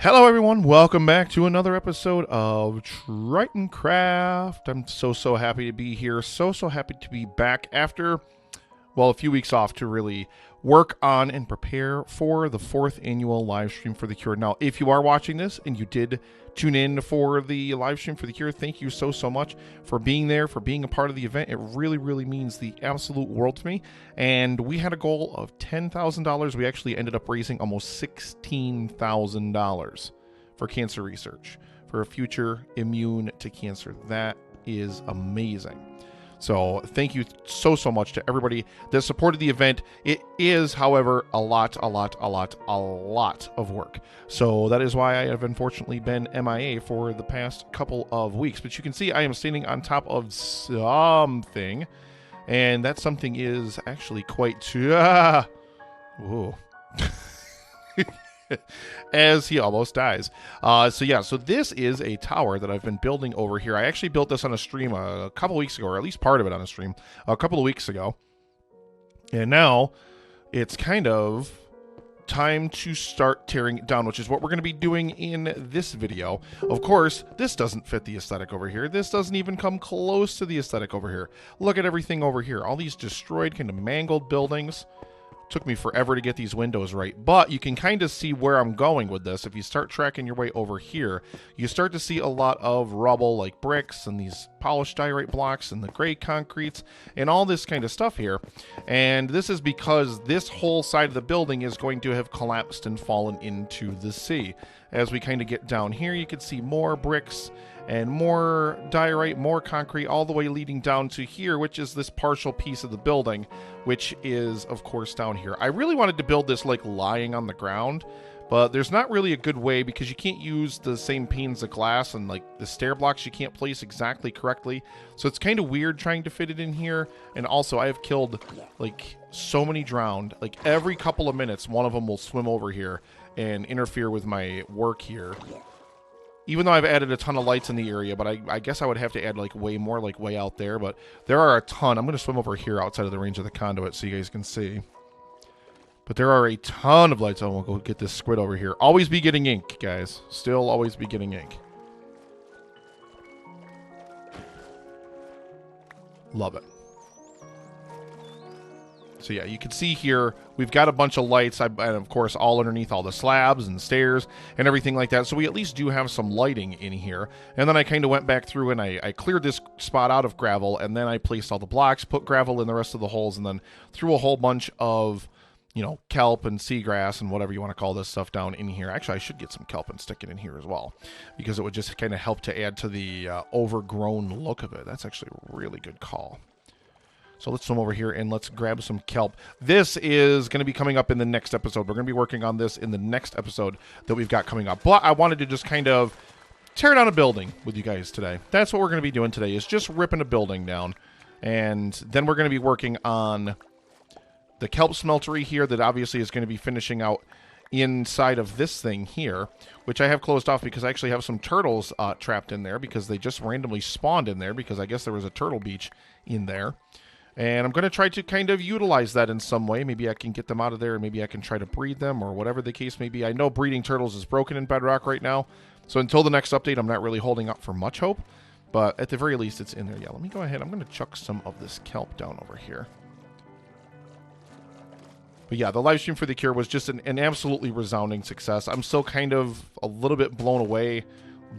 Hello everyone, welcome back to another episode of Tritoncraft. I'm so happy to be here, so happy to be back after, well, a few weeks off to really work on and prepare for the 4th annual live stream for The Cure. Now, if you are watching this and you did tune in for the live stream for The Cure, thank you so much for being there, for being a part of the event. It really means the absolute world to me. And we had a goal of $10,000. We actually ended up raising almost $16,000 for cancer research, for a future immune to cancer. That is amazing. So thank you so much to everybody that supported the event. It is, however, a lot of work. So that is why I have unfortunately been MIA for the past couple of weeks. But you can see I am standing on top of something, and that something is actually quite whoa. As he almost dies. So this is a tower that I've been building over here. I actually built this on a stream a couple weeks ago, or at least part of it on a stream a couple of weeks ago. And now it's kind of time to start tearing it down, which is what we're going to be doing in this video. Of course, this doesn't fit the aesthetic over here. This doesn't even come close to the aesthetic over here. Look at everything over here. All these destroyed, kind of mangled buildings. Took me forever to get these windows right, but you can kind of see where I'm going with this. If you start tracking your way over here, you start to see a lot of rubble like bricks and these polished diorite blocks and the gray concretes and all this kind of stuff here. And this is because this whole side of the building is going to have collapsed and fallen into the sea. As we kind of get down here, you can see more bricks and more diorite, more concrete, all the way leading down to here, which is this partial piece of the building, which is, of course, down here. I really wanted to build this like lying on the ground, but there's not really a good way because you can't use the same panes of glass, and like the stair blocks you can't place exactly correctly. So it's kind of weird trying to fit it in here. And also I have killed like so many drowned. Like every couple of minutes, one of them will swim over here and interfere with my work here. Even though I've added a ton of lights in the area, but I guess I would have to add like way more, like way out there. But there are a ton. I'm going to swim over here outside of the range of the conduit so you guys can see. But there are a ton of lights. Oh, we'll go get this squid over here. Always be getting ink, guys. Still always be getting ink. Love it. So yeah, you can see here, we've got a bunch of lights, and of course all underneath all the slabs and stairs and everything like that. So we at least do have some lighting in here. And then I kind of went back through and I cleared this spot out of gravel, and then I placed all the blocks, put gravel in the rest of the holes, and then threw a whole bunch of, you know, kelp and seagrass and whatever you want to call this stuff down in here. Actually, I should get some kelp and stick it in here as well, because it would just kind of help to add to the overgrown look of it. That's actually a really good call. So let's swim over here and let's grab some kelp. This is going to be coming up in the next episode. We're going to be working on this in the next episode that we've got coming up. But I wanted to just kind of tear down a building with you guys today. That's what we're going to be doing today, is just ripping a building down. And then we're going to be working on the kelp smeltery here that obviously is going to be finishing out inside of this thing here, which I have closed off because I actually have some turtles trapped in there because they just randomly spawned in there because I guess there was a turtle beach in there. And I'm going to try to kind of utilize that in some way. Maybe I can get them out of there, and maybe I can try to breed them, or whatever the case may be. I know breeding turtles is broken in Bedrock right now, so until the next update, I'm not really holding out for much hope. But at the very least, it's in there. Yeah, let me go ahead. I'm going to chuck some of this kelp down over here. But yeah, the live stream for The Cure was just an absolutely resounding success. I'm still kind of a little bit blown away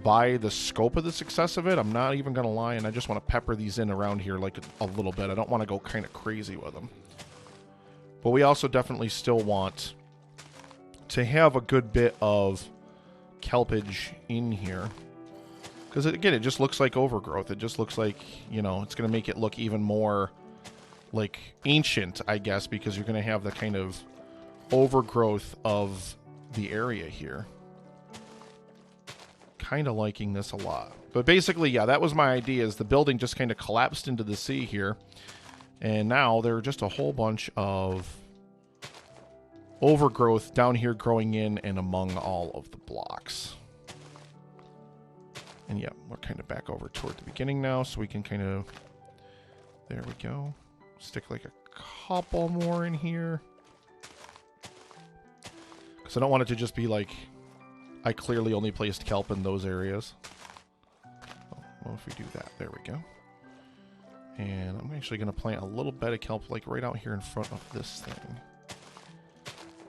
by the scope of the success of it. I'm not even going to lie, and I just want to pepper these in around here like a little bit. I don't want to go kind of crazy with them. But we also definitely still want to have a good bit of kelpage in here. Because, again, it just looks like overgrowth. It just looks like, you know, it's going to make it look even more, like, ancient, I guess, because you're going to have the kind of overgrowth of the area here. Kind of liking this a lot. But basically, yeah, that was my idea, is the building just kind of collapsed into the sea here. And now there are just a whole bunch of overgrowth down here growing in and among all of the blocks. And yeah, we're kind of back over toward the beginning now, so we can kind of... There we go. Stick like a couple more in here. Because I don't want it to just be like I clearly only placed kelp in those areas. Oh, well, if we do that, there we go. And I'm actually going to plant a little bed of kelp like right out here in front of this thing.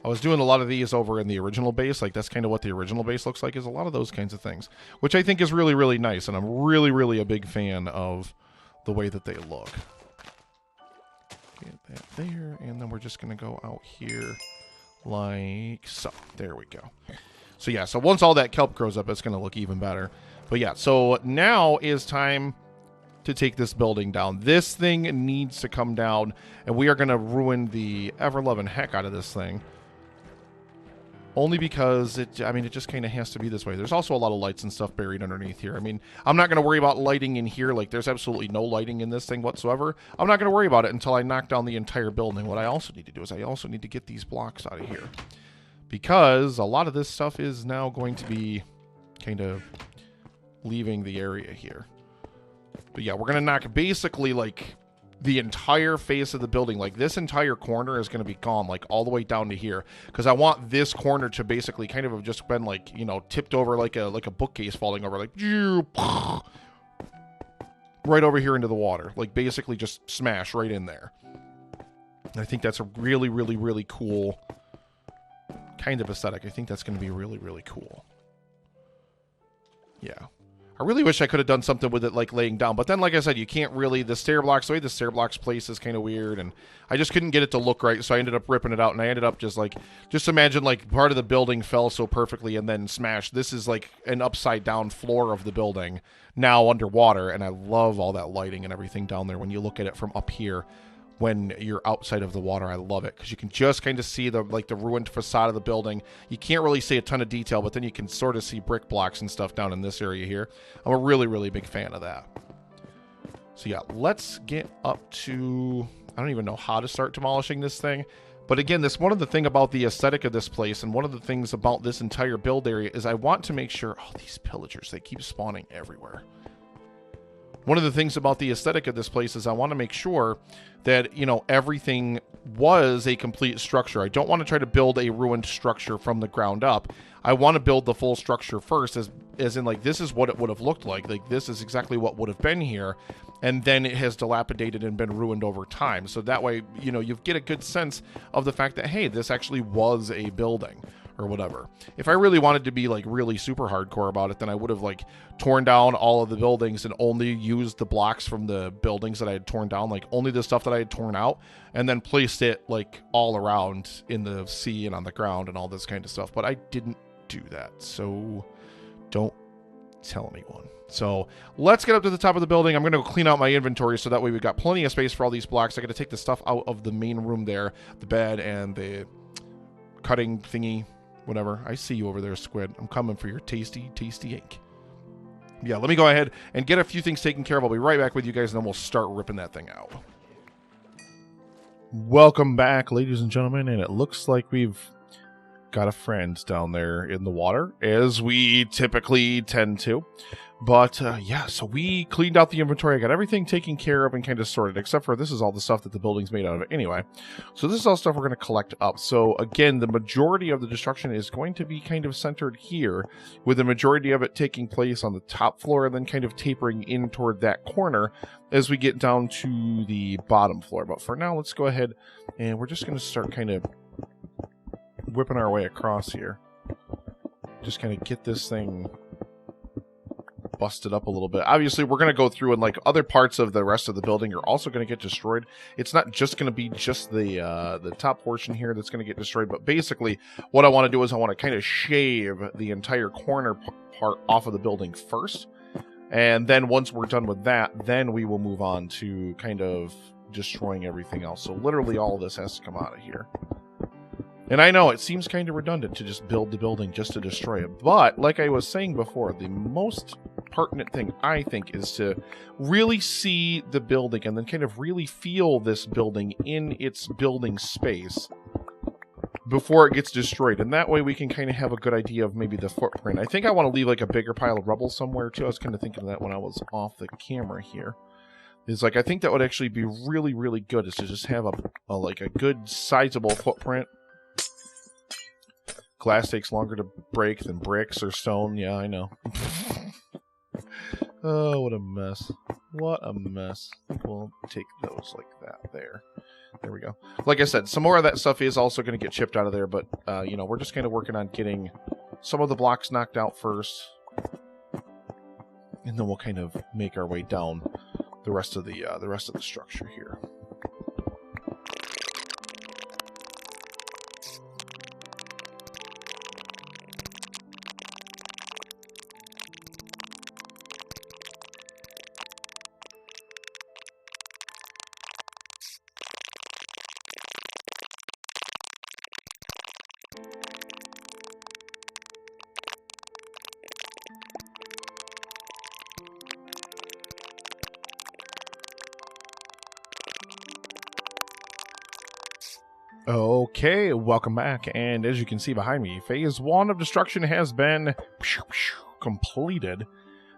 I was doing a lot of these over in the original base. Like, that's kind of what the original base looks like, is a lot of those kinds of things, which I think is really, really nice. And I'm really, really a big fan of the way that they look. Get that there. And then we're just going to go out here like so. There we go. So, yeah. So, once all that kelp grows up, it's going to look even better. But, yeah. So, now is time to take this building down. This thing needs to come down. And we are going to ruin the ever-loving heck out of this thing. Only because it just kind of has to be this way. There's also a lot of lights and stuff buried underneath here. I mean, I'm not going to worry about lighting in here. Like, there's absolutely no lighting in this thing whatsoever. I'm not going to worry about it until I knock down the entire building. What I also need to do is I also need to get these blocks out of here. Because a lot of this stuff is now going to be kind of leaving the area here. But yeah, we're going to knock basically, like, the entire face of the building. Like, this entire corner is going to be gone, like, all the way down to here. Because I want this corner to basically kind of have just been, like, you know, tipped over like a bookcase falling over. Like, right over here into the water. Like, basically just smash right in there. And I think that's a really, really, really cool kind of aesthetic. I think that's going to be really, really cool. Yeah. I really wish I could have done something with it, like laying down. But then, like I said, you can't really... The stair blocks, the way the stair blocks place is kind of weird. And I just couldn't get it to look right. So I ended up ripping it out. And I ended up just like... Just imagine, like, part of the building fell so perfectly and then smashed. This is like an upside down floor of the building now underwater. And I love all that lighting and everything down there when you look at it from up here. When you're outside of the water, I love it because you can just kind of see the ruined facade of the building. You can't really see a ton of detail, but then you can sort of see brick blocks and stuff down in this area here. I'm a really, really big fan of that. So yeah, let's get up to... I don't even know how to start demolishing this thing. But again, this one of the thing about the aesthetic of this place and one of the things about this entire build area is I want to make sure... Oh, these pillagers, they keep spawning everywhere. One of the things about the aesthetic of this place is I want to make sure that, you know, everything was a complete structure. I don't want to try to build a ruined structure from the ground up. I want to build the full structure first, as in, like, this is what it would have looked like. Like, this is exactly what would have been here. And then it has dilapidated and been ruined over time. So that way, you know, you get a good sense of the fact that, hey, this actually was a building. Or whatever. If I really wanted to be like really super hardcore about it, then I would have like torn down all of the buildings and only used the blocks from the buildings that I had torn down, like only the stuff that I had torn out, and then placed it like all around in the sea and on the ground and all this kind of stuff. But I didn't do that, so don't tell anyone. So let's get up to the top of the building. I'm going to go clean out my inventory so that way we've got plenty of space for all these blocks. I got to take the stuff out of the main room there, the bed and the cutting thingy. Whatever. I see you over there, Squid. I'm coming for your tasty, tasty ink. Yeah, let me go ahead and get a few things taken care of. I'll be right back with you guys, and then we'll start ripping that thing out. Welcome back, ladies and gentlemen, and it looks like we've got a friend down there in the water, as we typically tend to. But, yeah, so we cleaned out the inventory. I got everything taken care of and kind of sorted, except for this is all the stuff that the building's made out of anyway. So this is all stuff we're going to collect up. So, again, the majority of the destruction is going to be kind of centered here, with the majority of it taking place on the top floor and then kind of tapering in toward that corner as we get down to the bottom floor. But for now, let's go ahead and we're just going to start kind of whipping our way across here. Just kind of get this thing busted up a little bit. Obviously, we're going to go through and like other parts of the rest of the building are also going to get destroyed. It's not just going to be just the top portion here that's going to get destroyed, but basically what I want to do is I want to kind of shave the entire corner part off of the building first. And then once we're done with that, then we will move on to kind of destroying everything else. So literally all of this has to come out of here. And I know it seems kind of redundant to just build the building just to destroy it. But like I was saying before, the most pertinent thing, I think, is to really see the building and then kind of really feel this building in its building space before it gets destroyed. And that way we can kind of have a good idea of maybe the footprint. I think I want to leave like a bigger pile of rubble somewhere too. I was kind of thinking of that when I was off the camera here. Is like, I think that would actually be really, really good, is to just have a like a good sizable footprint. Glass takes longer to break than bricks or stone. Yeah, I know. Oh, what a mess. What a mess. I think we'll take those like that there. There we go. Like I said, some more of that stuff is also going to get chipped out of there, but, you know, we're just kind of working on getting some of the blocks knocked out first. And then we'll kind of make our way down the rest of the structure here. Okay, welcome back, and as you can see behind me, Phase 1 of Destruction has been completed,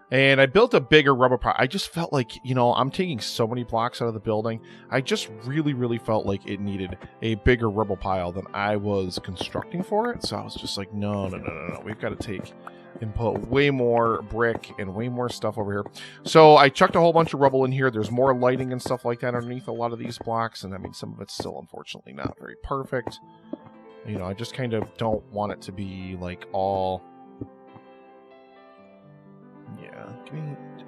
and I built a bigger rubber pile. I just felt like, you know, I'm taking so many blocks out of the building, I just really felt like it needed a bigger rubble pile than I was constructing for it, so I was just like, no, we've got to take and put way more brick and way more stuff over here. So I chucked a whole bunch of rubble in here. There's more lighting and stuff like that underneath a lot of these blocks, and I mean, some of it's still unfortunately not very perfect. You know, I just kind of don't want it to be like all... Yeah,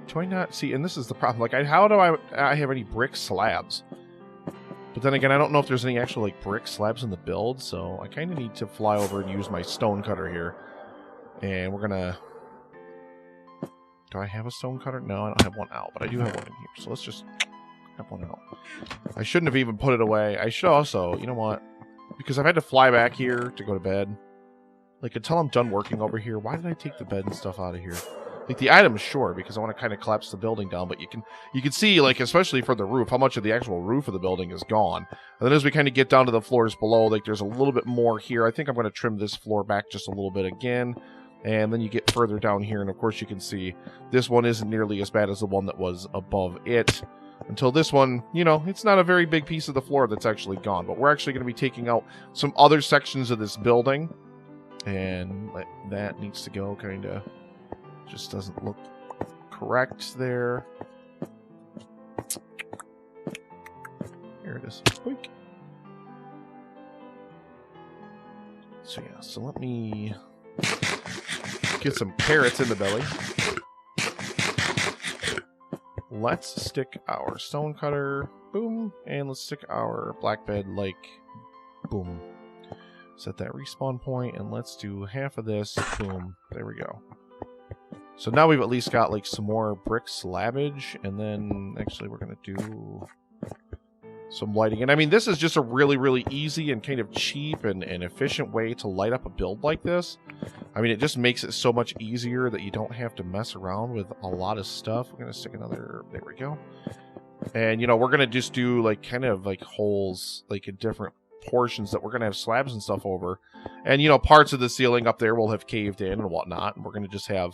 do I not see? And this is the problem. Like, how do I have any brick slabs? But then again, I don't know if there's any actual like brick slabs in the build, so I kind of need to fly over and use my stone cutter here. And we're gonna... Do I have a stone cutter? No, I don't have one out, but I do have one in here. So let's just have one out. I shouldn't have even put it away. I should also, you know what? Because I've had to fly back here to go to bed. Like, until I'm done working over here, why did I take the bed and stuff out of here? Like, the items, sure, because I want to kind of collapse the building down, but you can see, like, especially for the roof, how much of the actual roof of the building is gone. And then as we kind of get down to the floors below, like, there's a little bit more here. I think I'm going to trim this floor back just a little bit again. And then you get further down here, and of course you can see this one isn't nearly as bad as the one that was above it. Until this one, you know, it's not a very big piece of the floor that's actually gone. But we're actually going to be taking out some other sections of this building. And that needs to go, kind of. Just doesn't look correct there. Here it is. Quick. So yeah, so let me... get some carrots in the belly. Let's stick our stone cutter, boom, and let's stick our black bed, like, boom. Set that respawn point, and let's do half of this, boom, there we go. So now we've at least got, like, some more brick slabbage, and then, actually, we're going to do some lighting. And I mean, this is just a really easy and kind of cheap and efficient way to light up a build like this. I mean, it just makes it so much easier that you don't have to mess around with a lot of stuff. We're going to stick another... There we go. And, you know, we're going to just do, like, kind of, like, holes, like, in different portions that we're going to have slabs and stuff over. And, you know, parts of the ceiling up there will have caved in and whatnot. And we're going to just have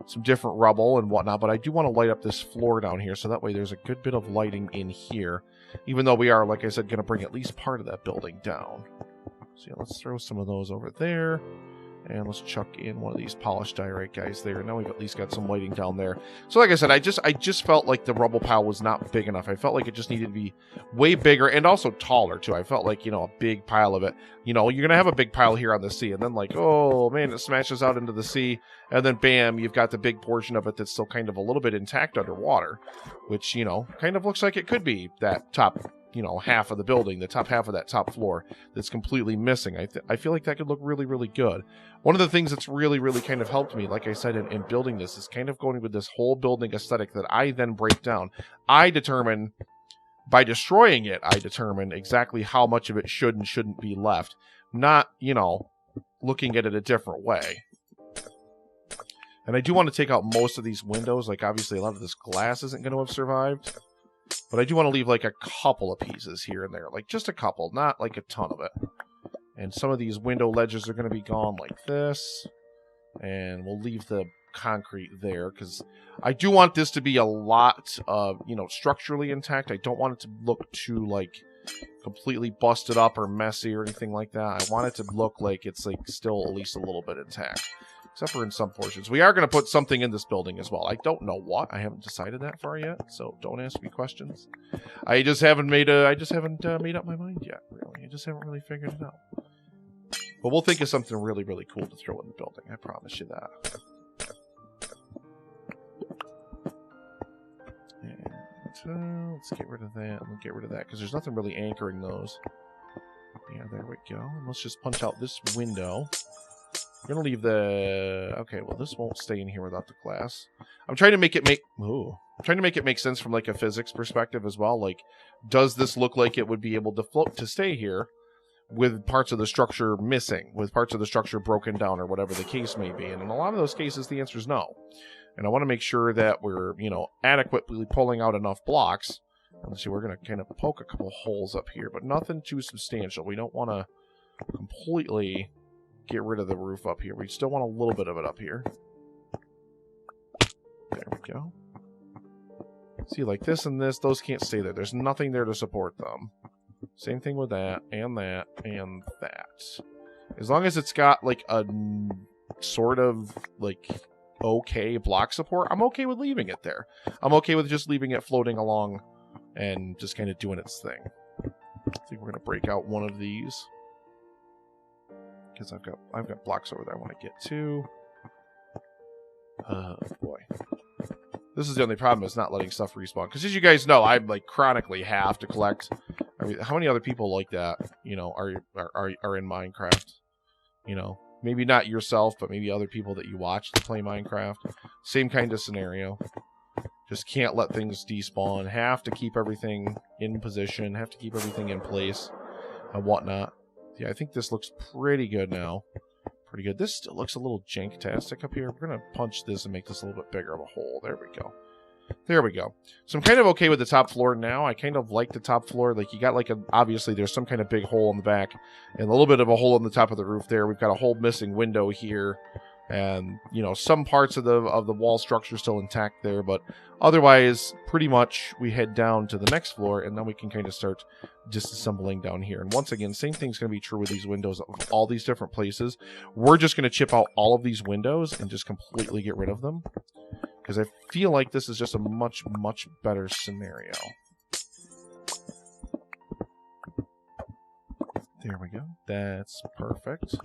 some different rubble and whatnot. But I do want to light up this floor down here, so that way there's a good bit of lighting in here. Even though we are, like I said, going to bring at least part of that building down. So, yeah, let's throw some of those over there. And let's chuck in one of these polished diorite guys there. Now we've at least got some lighting down there. So like I said, I just felt like the rubble pile was not big enough. I felt like it just needed to be way bigger and also taller too. I felt like, you know, a big pile of it. You know, you're going to have a big pile here on the sea. And then like, oh man, it smashes out into the sea. And then bam, you've got the big portion of it that's still kind of a little bit intact underwater. Which, you know, kind of looks like it could be that top, you know, half of the building, the top half of that top floor that's completely missing. I feel like that could look really good. One of the things that's really kind of helped me, like I said, in building this is kind of going with this whole building aesthetic that I then break down. I determine, by destroying it, I determine exactly how much of it should and shouldn't be left. Not, you know, looking at it a different way. And I do want to take out most of these windows. Like, obviously, a lot of this glass isn't going to have survived. But I do want to leave, like, a couple of pieces here and there. Like, just a couple, not, like, a ton of it. And some of these window ledges are going to be gone like this. And we'll leave the concrete there, because I do want this to be a lot of, you know, structurally intact. I don't want it to look too, like, completely busted up or messy or anything like that. I want it to look like it's like still at least a little bit intact. Except for in some portions. We are going to put something in this building as well. I don't know what. I haven't decided that far yet, so don't ask me questions. I just haven't made up my mind yet, really. I just haven't really figured it out. But we'll think of something really, really cool to throw in the building. I promise you that. And let's get rid of that. We'll get rid of that because there's nothing really anchoring those. Yeah, there we go. And let's just punch out this window. We're gonna leave the... Okay, well, this won't stay in here without the glass. I'm trying to make it make sense from like a physics perspective as well. Like, does this look like it would be able to float to stay here with parts of the structure missing, with parts of the structure broken down, or whatever the case may be? And in a lot of those cases, the answer is no. And I want to make sure that we're, you know, adequately pulling out enough blocks. Let's see, we're gonna kind of poke a couple holes up here, but nothing too substantial. We don't want to completely get rid of the roof up here. We still want a little bit of it up here. There we go. See, like this and this, those can't stay there. There's nothing there to support them. Same thing with that, and that, and that. As long as it's got, like, a sort of, like, okay block support, I'm okay with leaving it there. I'm okay with just leaving it floating along and just kind of doing its thing. I think we're going to break out one of these. Because I've got blocks over there I want to get to. Oh boy. This is the only problem, is not letting stuff respawn. Because as you guys know, I like chronically have to collect. I mean, how many other people like that, you know, are in Minecraft? You know, maybe not yourself, but maybe other people that you watch to play Minecraft. Same kind of scenario. Just can't let things despawn. Have to keep everything in position. Have to keep everything in place and whatnot. Yeah, I think this looks pretty good now. Pretty good. This still looks a little jank-tastic up here. We're going to punch this and make this a little bit bigger of a hole. There we go. There we go. So I'm kind of okay with the top floor now. I kind of like the top floor. Like, you got like a... Obviously, there's some kind of big hole in the back and a little bit of a hole in the top of the roof there. We've got a whole missing window here. And, you know, some parts of the wall structure still intact there. But otherwise, pretty much we head down to the next floor, and then we can kind of start disassembling down here. And once again, same thing's going to be true with these windows of all these different places. We're just going to chip out all of these windows and just completely get rid of them. Because I feel like this is just a much, much better scenario. There we go. That's perfect.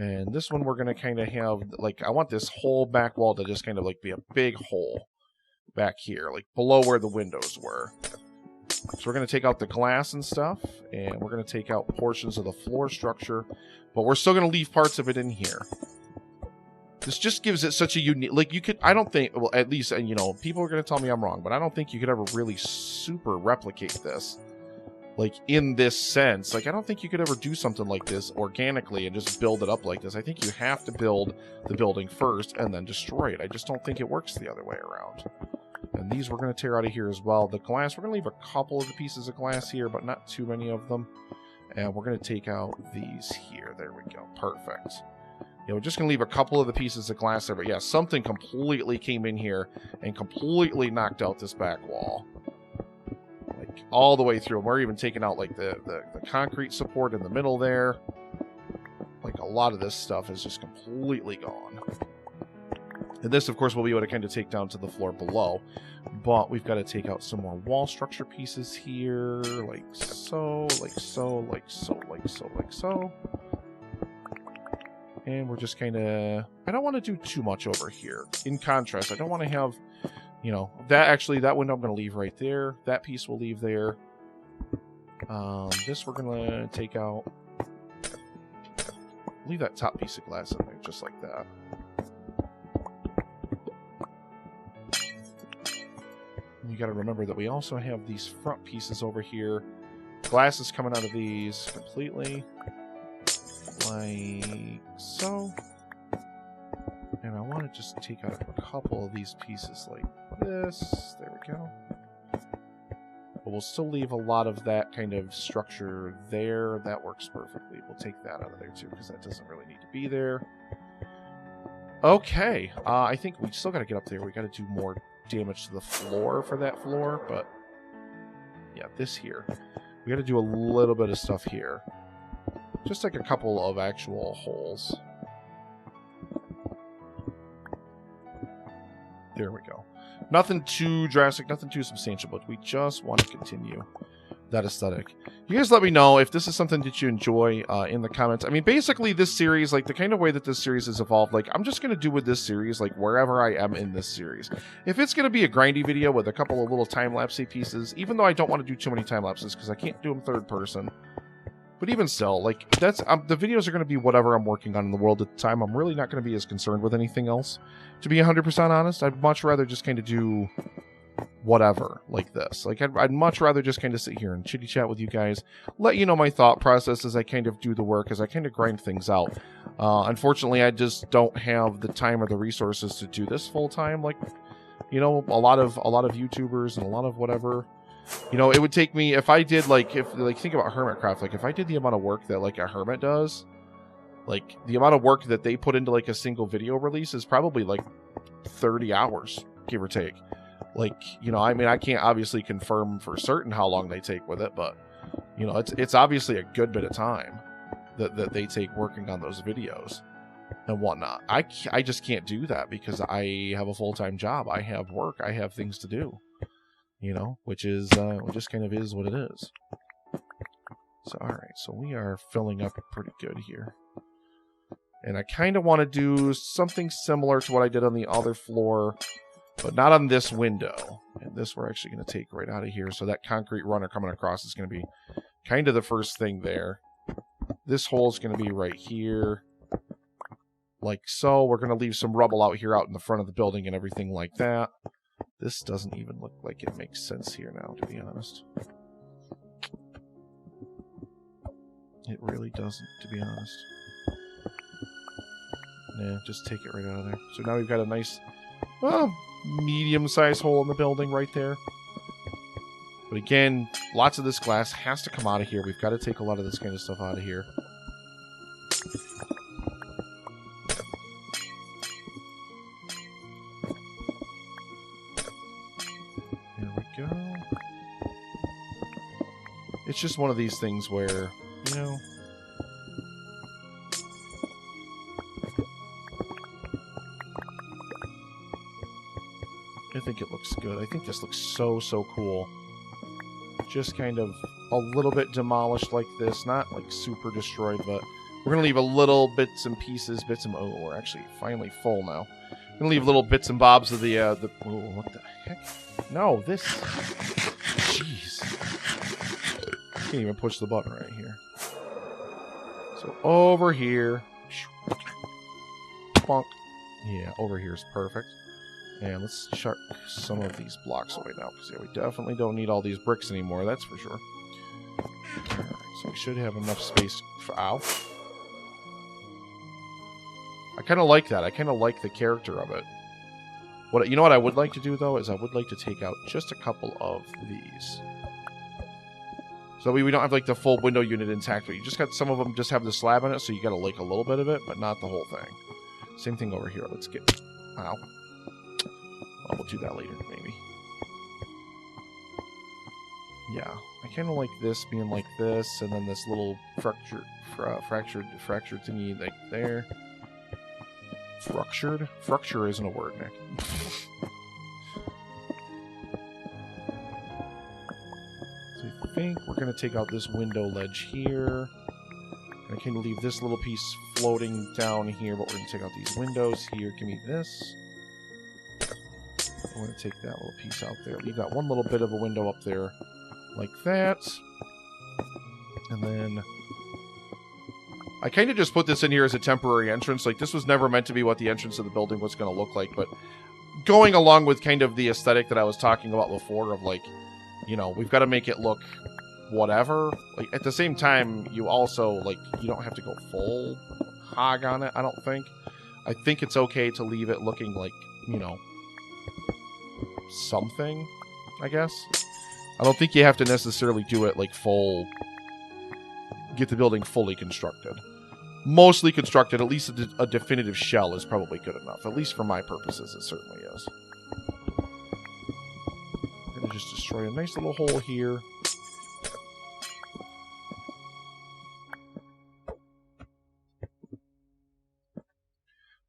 And this one we're going to kind of have, like, I want this whole back wall to just kind of, like, be a big hole back here, like, below where the windows were. So we're going to take out the glass and stuff, and we're going to take out portions of the floor structure, but we're still going to leave parts of it in here. This just gives it such a unique, like, you could, I don't think, well, at least, and, you know, people are going to tell me I'm wrong, but I don't think you could ever really super replicate this. Like, in this sense, like, I don't think you could ever do something like this organically and just build it up like this. I think you have to build the building first and then destroy it. I just don't think it works the other way around. And these we're going to tear out of here as well. The glass, we're going to leave a couple of the pieces of glass here, but not too many of them. And we're going to take out these here. There we go. Perfect. Yeah, we're just going to leave a couple of the pieces of glass there. But yeah, something completely came in here and completely knocked out this back wall. All the way through. We're even taking out like the concrete support in the middle there. Like, a lot of this stuff is just completely gone. And this, of course, we'll be able to kind of take down to the floor below. But we've got to take out some more wall structure pieces here. Like so, like so, like so, like so, like so. And we're just kind of... I don't want to do too much over here. In contrast, I don't want to have... You know, that window I'm going to leave right there. That piece we'll leave there. This we're going to take out. Leave that top piece of glass in there, just like that. And you got to remember that we also have these front pieces over here. Glass is coming out of these completely. Like so. And I want to just take out a couple of these pieces like this. There we go. But we'll still leave a lot of that kind of structure there. That works perfectly. We'll take that out of there too, because that doesn't really need to be there. Okay. I think we still got to get up there. We got to do more damage to the floor for that floor. But yeah, this here. We got to do a little bit of stuff here. Just like a couple of actual holes. There we go. Nothing too drastic, nothing too substantial, but we just want to continue that aesthetic. You guys let me know if this is something that you enjoy in the comments. I mean, basically this series, like the kind of way that this series has evolved, like I'm just going to do with this series, like wherever I am in this series. If it's going to be a grindy video with a couple of little time-lapsey pieces, even though I don't want to do too many time-lapses because I can't do them third person, but even still, like that's the videos are going to be whatever I'm working on in the world at the time. I'm really not going to be as concerned with anything else. To be 100% honest, I'd much rather just kind of do whatever like this. Like I'd much rather just kind of sit here and chitty chat with you guys, let you know my thought process as I kind of do the work, as I kind of grind things out. Unfortunately, I just don't have the time or the resources to do this full time. Like, you know, a lot of YouTubers and a lot of whatever. You know, it would take me, if I did, like, think about Hermitcraft, like, if I did the amount of work that, like, a hermit does, like, the amount of work that they put into, like, a single video release is probably, like, 30 hours, give or take. Like, you know, I mean, I can't obviously confirm for certain how long they take with it, but, you know, it's obviously a good bit of time that they take working on those videos and whatnot. I just can't do that because I have a full-time job. I have work. I have things to do. You know, which is, just kind of is what it is. So, alright, so we are filling up pretty good here. And I kind of want to do something similar to what I did on the other floor, but not on this window. And this we're actually going to take right out of here. So that concrete runner coming across is going to be kind of the first thing there. This hole is going to be right here. Like so. We're going to leave some rubble out here out in the front of the building and everything like that. This doesn't even look like it makes sense here now, to be honest. It really doesn't, to be honest. Yeah, just take it right out of there. So now we've got a nice, well, medium-sized hole in the building right there. But again, lots of this glass has to come out of here. We've got to take a lot of this kind of stuff out of here. It's just one of these things where, you know, I think it looks good. I think this looks so cool. Just kind of a little bit demolished like this. Not like super destroyed, but we're going to leave a little bits and pieces, oh, we're actually finally full now. We're going to leave little bits and bobs of the oh, what the heck? No, this, jeez. Can't even push the button right here. So over here, bonk. Yeah, over here is perfect. And let's chuck some of these blocks away now, because yeah, we definitely don't need all these bricks anymore. That's for sure. All right, so we should have enough space for. Ow! I kind of like that. I kind of like the character of it. What you know? What I would like to do though is I would like to take out just a couple of these. So we don't have like the full window unit intact, but you just got some of them just have the slab on it, so you got to like a little bit of it, but not the whole thing. Same thing over here. Let's get. Ow. Oh, we'll do that later, maybe. Yeah, I kind of like this being like this, and then this little fractured thingy like there. Fractured? Fracture isn't a word, Nick. I think we're going to take out this window ledge here. I can leave this little piece floating down here, but we're going to take out these windows here. Give me this. I'm going to take that little piece out there. Leave that one little bit of a window up there like that. And then I kind of just put this in here as a temporary entrance. Like, this was never meant to be what the entrance of the building was going to look like, but going along with kind of the aesthetic that I was talking about before of, like, you know, we've got to make it look whatever. Like, at the same time, you also, like, you don't have to go full hog on it, I don't think. I think it's okay to leave it looking like, you know, something, I guess. I don't think you have to necessarily do it, like, full, get the building fully constructed. Mostly constructed, at least a definitive shell is probably good enough. At least for my purposes, it certainly is. We're going to just destroy a nice little hole here.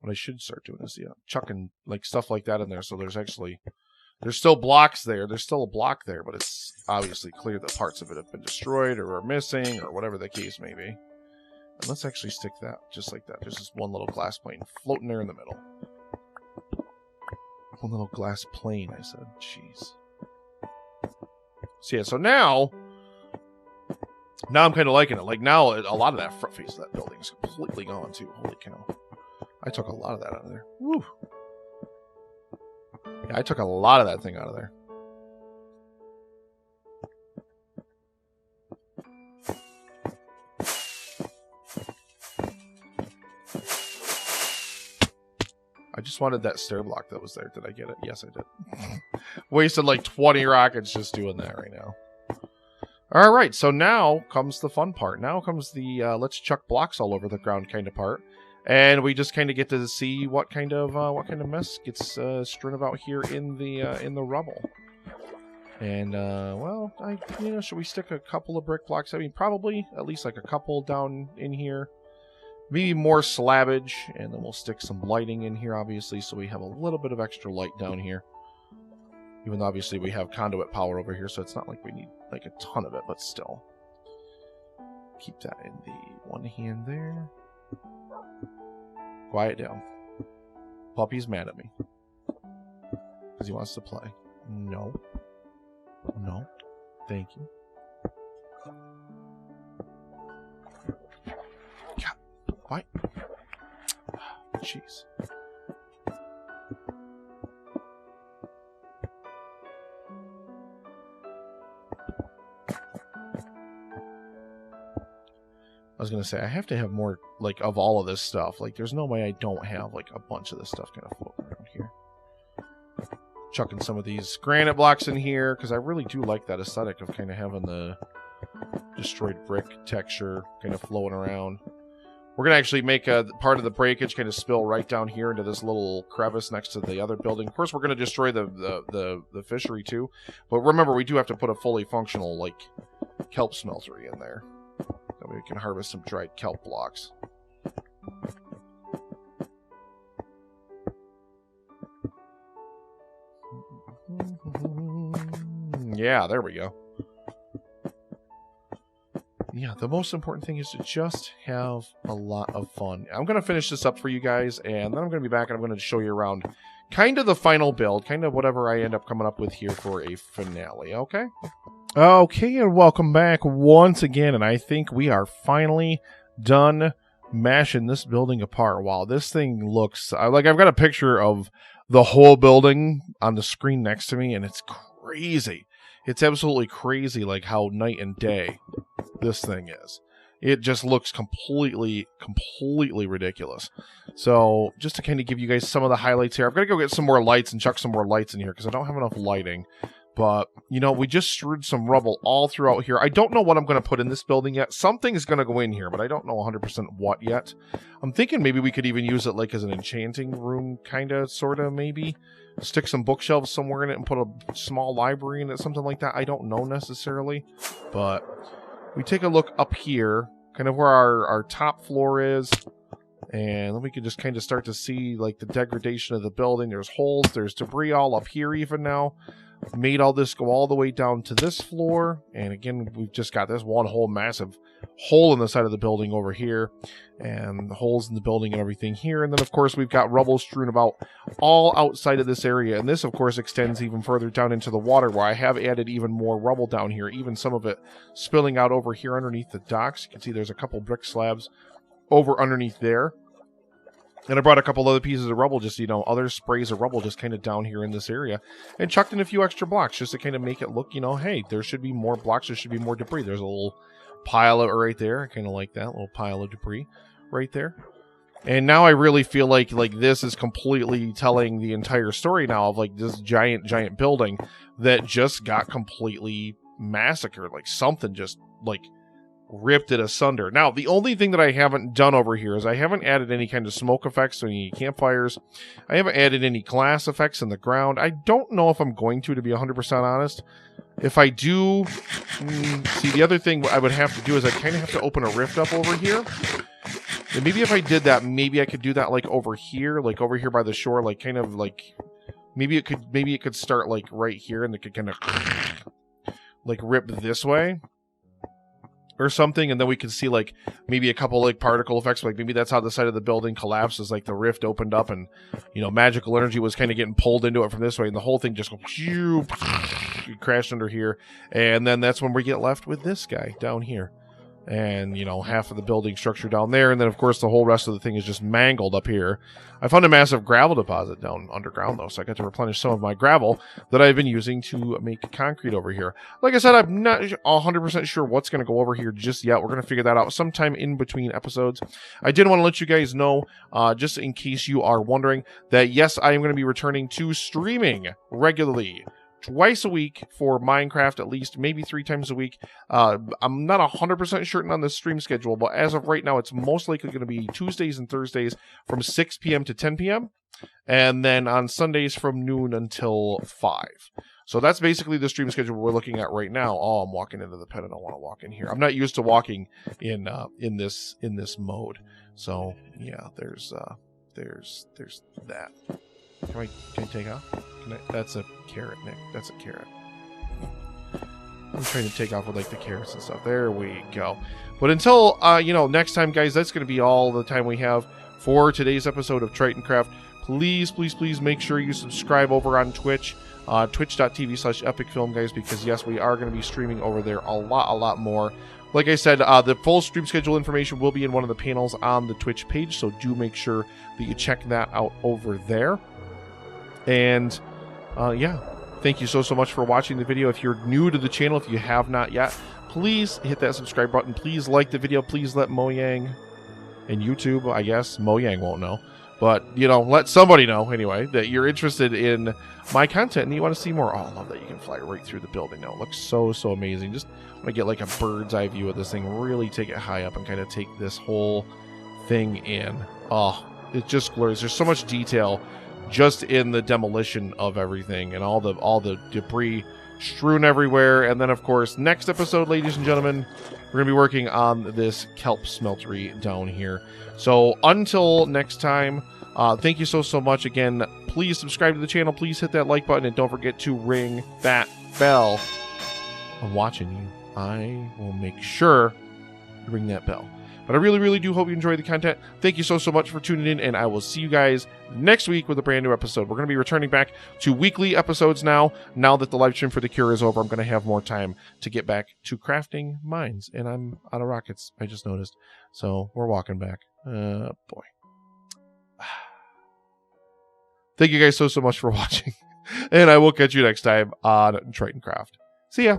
What I should start doing is chucking like stuff like that in there. So there's still blocks there. There's still a block there, but it's obviously clear that parts of it have been destroyed or are missing or whatever the case may be. And let's actually stick that just like that. There's just one little glass plane floating there in the middle. One little glass plane, I said. Jeez. So yeah, so now I'm kind of liking it. Like now, a lot of that front face of that building is completely gone too. Holy cow. I took a lot of that out of there. Woo. Yeah, I took a lot of that thing out of there. I just wanted that stair block that was there. Did I get it? Yes, I did. Wasted like 20 rockets just doing that right now. All right, so now comes the fun part. Now comes the let's chuck blocks all over the ground kind of part. And we just kind of get to see what kind of mess gets strewn about here in the rubble. And well, should we stick a couple of brick blocks? I mean, probably at least like a couple down in here. Maybe more slabbage, and then we'll stick some lighting in here, obviously, so we have a little bit of extra light down here. Even though obviously we have conduit power over here, so it's not like we need like a ton of it, but still. Keep that in the one hand there. Quiet down. Puppy's mad at me. Because he wants to play. No. No. Thank you. God. What? Jeez. I was going to say, I have to have more, like, of all of this stuff. Like, there's no way I don't have, like, a bunch of this stuff kind of floating around here. Chucking some of these granite blocks in here, because I really do like that aesthetic of kind of having the destroyed brick texture kind of flowing around. We're going to actually make a part of the breakage kind of spill right down here into this little crevice next to the other building. Of course, we're going to destroy the fishery, too. But remember, we do have to put a fully functional, like, kelp smeltery in there. That way we can harvest some dried kelp blocks. Yeah, there we go. Yeah, the most important thing is to just have a lot of fun. I'm going to finish this up for you guys, and then I'm going to be back and I'm going to show you around kind of the final build, kind of whatever I end up coming up with here for a finale, okay? Okay, and welcome back once again, and I think we are finally done mashing this building apart. Wow, this thing looks... like, I've got a picture of the whole building on the screen next to me, and it's crazy. It's absolutely crazy, like, how night and day this thing is. It just looks completely ridiculous. So, just to kind of give you guys some of the highlights here, I've got to go get some more lights and chuck some more lights in here, because I don't have enough lighting. But, you know, we just strewed some rubble all throughout here. I don't know what I'm going to put in this building yet. Something's going to go in here, but I don't know 100% what yet. I'm thinking maybe we could even use it like as an enchanting room, kind of, sort of, maybe. Stick some bookshelves somewhere in it and put a small library in it, something like that. I don't know necessarily. But we take a look up here, kind of where our top floor is. And then we can just kind of start to see, like, the degradation of the building. There's holes, there's debris all up here even now. Made all this go all the way down to this floor, and again we've just got this one whole massive hole in the side of the building over here, and the holes in the building and everything here. And then of course we've got rubble strewn about all outside of this area, and this of course extends even further down into the water, where I have added even more rubble down here, even some of it spilling out over here underneath the docks. You can see there's a couple brick slabs over underneath there. And I brought a couple other pieces of rubble, just, you know, other sprays of rubble just kind of down here in this area. And chucked in a few extra blocks just to kind of make it look, you know, hey, there should be more blocks, there should be more debris. There's a little pile of right there. I kind of like that, little pile of debris right there. And now I really feel like this is completely telling the entire story now of, like, this giant building that just got completely massacred. Like, something just, like, ripped it asunder. Now, the only thing that I haven't done over here is I haven't added any kind of smoke effects or any campfires. I haven't added any glass effects in the ground. I don't know if I'm going to be 100% honest. If I do, see, the other thing I would have to do is I kind of have to open a rift up over here. And maybe if I did that, maybe I could do that like over here by the shore, like kind of like maybe it could start like right here, and it could kind of like rip this way or something, and then we can see like maybe a couple like particle effects, like maybe that's how the side of the building collapses, like the rift opened up and, you know, magical energy was kind of getting pulled into it from this way, and the whole thing just crashed under here, and then that's when we get left with this guy down here. And, you know, half of the building structure down there. And then, of course, the whole rest of the thing is just mangled up here. I found a massive gravel deposit down underground, though. So I got to replenish some of my gravel that I've been using to make concrete over here. Like I said, I'm not 100% sure what's going to go over here just yet. We're going to figure that out sometime in between episodes. I did want to let you guys know, just in case you are wondering, that yes, I am going to be returning to streaming regularly. Twice a week for Minecraft, at least, maybe 3 times a week. I'm not 100% certain on the stream schedule, but as of right now, it's most likely going to be Tuesdays and Thursdays from 6 p.m. to 10 p.m. And then on Sundays from noon until 5. So that's basically the stream schedule we're looking at right now. Oh, I'm walking into the pen. I don't want to walk in here. I'm not used to walking in this mode. So yeah, there's that. Can I take off? That's a carrot, Nick. That's a carrot. I'm trying to take off with like the carrots and stuff. There we go. But until you know, next time, guys, that's going to be all the time we have for today's episode of Tritoncraft. Please, please, please make sure you subscribe over on Twitch, twitch.tv/epicfilm, guys, because yes, we are going to be streaming over there a lot more. Like I said, the full stream schedule information will be in one of the panels on the Twitch page, so do make sure that you check that out over there. And yeah, thank you so much for watching the video. If you're new to the channel, if you have not yet, please hit that subscribe button. Please like the video. Please let Mojang and YouTube, I guess Mojang won't know, but you know, let somebody know anyway that you're interested in my content and you want to see more. Oh, I love that you can fly right through the building now. It looks so amazing. Just want to get like a bird's eye view of this thing, really take it high up and kind of take this whole thing in. Oh, it's just glorious. There's so much detail just in the demolition of everything and all the debris strewn everywhere. And then, of course, next episode, ladies and gentlemen, we're going to be working on this kelp smeltery down here. So until next time, thank you so much. Again, please subscribe to the channel. Please hit that like button. And don't forget to ring that bell. I'm watching you. I will make sure to ring that bell. But I really do hope you enjoy the content. Thank you so much for tuning in, and I will see you guys next week with a brand new episode. We're going to be returning back to weekly episodes now. Now that the live stream for The Cure is over, I'm going to have more time to get back to crafting mines. And I'm out of rockets, I just noticed. So we're walking back. Boy. Thank you guys so much for watching. And I will catch you next time on Tritoncraft. See ya.